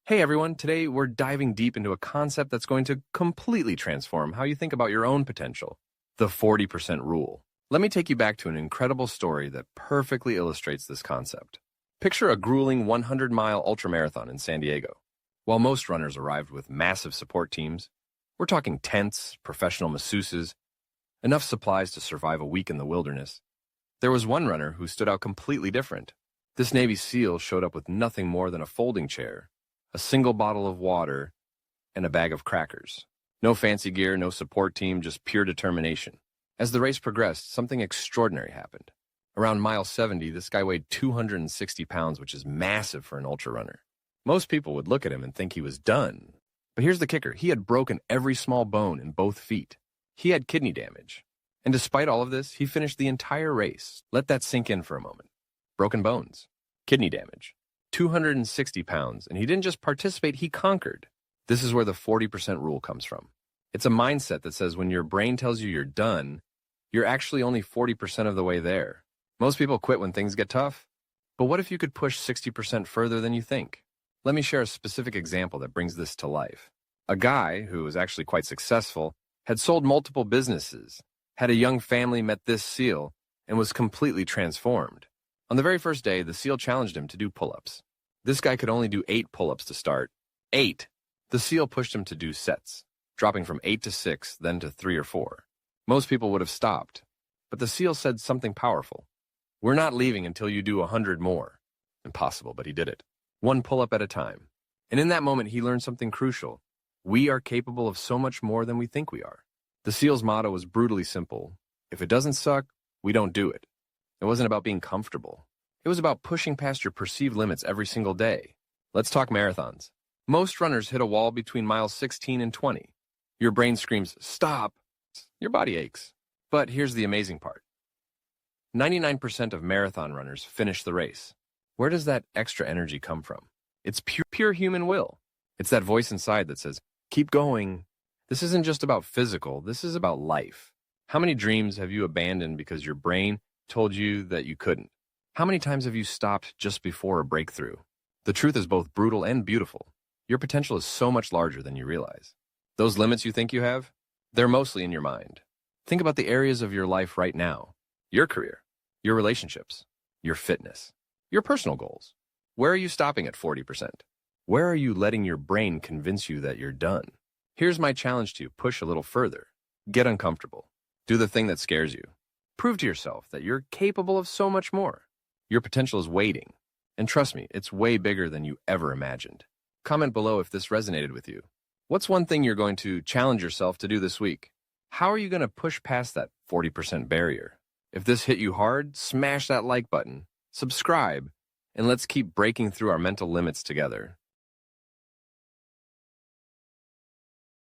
Hey everyone, today we're diving deep into a concept that's going to completely transform how you think about your own potential, the 40% rule. Let me take you back to an incredible story that perfectly illustrates this concept. Picture a grueling 100-mile ultramarathon in San Diego. While most runners arrived with massive support teams, we're talking tents, professional masseuses, enough supplies to survive a week in the wilderness, there was one runner who stood out completely different. This Navy SEAL showed up with nothing more than a folding chair, a single bottle of water, and a bag of crackers. No fancy gear, no support team, just pure determination. As the race progressed, something extraordinary happened. Around mile 70, this guy weighed 260 pounds, which is massive for an ultra runner. Most people would look at him and think he was done. But here's the kicker. He had broken every small bone in both feet. He had kidney damage. And despite all of this, he finished the entire race. Let that sink in for a moment. Broken bones, kidney damage, 260 pounds, and he didn't just participate, he conquered. This is where the 40% rule comes from. It's a mindset that says when your brain tells you you're done, you're actually only 40% of the way there. Most people quit when things get tough. But what if you could push 60% further than you think? Let me share a specific example that brings this to life. A guy who was actually quite successful had sold multiple businesses, had a young family, met this SEAL, and was completely transformed. On the very first day, the SEAL challenged him to do pull-ups. This guy could only do 8 pull-ups to start. 8! The SEAL pushed him to do sets, dropping from 8 to 6, then to 3 or 4. Most people would have stopped, but the SEAL said something powerful. "We're not leaving until you do 100 more." Impossible, but he did it. 1 pull-up at a time. And in that moment, he learned something crucial. We are capable of so much more than we think we are. The SEAL's motto was brutally simple. If it doesn't suck, we don't do it. It wasn't about being comfortable. It was about pushing past your perceived limits every single day. Let's talk marathons. Most runners hit a wall between miles 16 and 20. Your brain screams, "Stop!" Your body aches. But here's the amazing part. 99% of marathon runners finish the race. Where does that extra energy come from? It's pure human will. It's that voice inside that says, keep going. This isn't just about physical, this is about life. How many dreams have you abandoned because your brain told you that you couldn't? How many times have you stopped just before a breakthrough? The truth is both brutal and beautiful. Your potential is so much larger than you realize. Those limits you think you have, they're mostly in your mind. Think about the areas of your life right now. Your career, your relationships, your fitness, your personal goals. Where are you stopping at 40%? Where are you letting your brain convince you that you're done? Here's my challenge to you. Push a little further. Get uncomfortable. Do the thing that scares you. Prove to yourself that you're capable of so much more. Your potential is waiting. And trust me, it's way bigger than you ever imagined. Comment below if this resonated with you. What's one thing you're going to challenge yourself to do this week? How are you going to push past that 40% barrier? If this hit you hard, smash that like button, subscribe, and let's keep breaking through our mental limits together.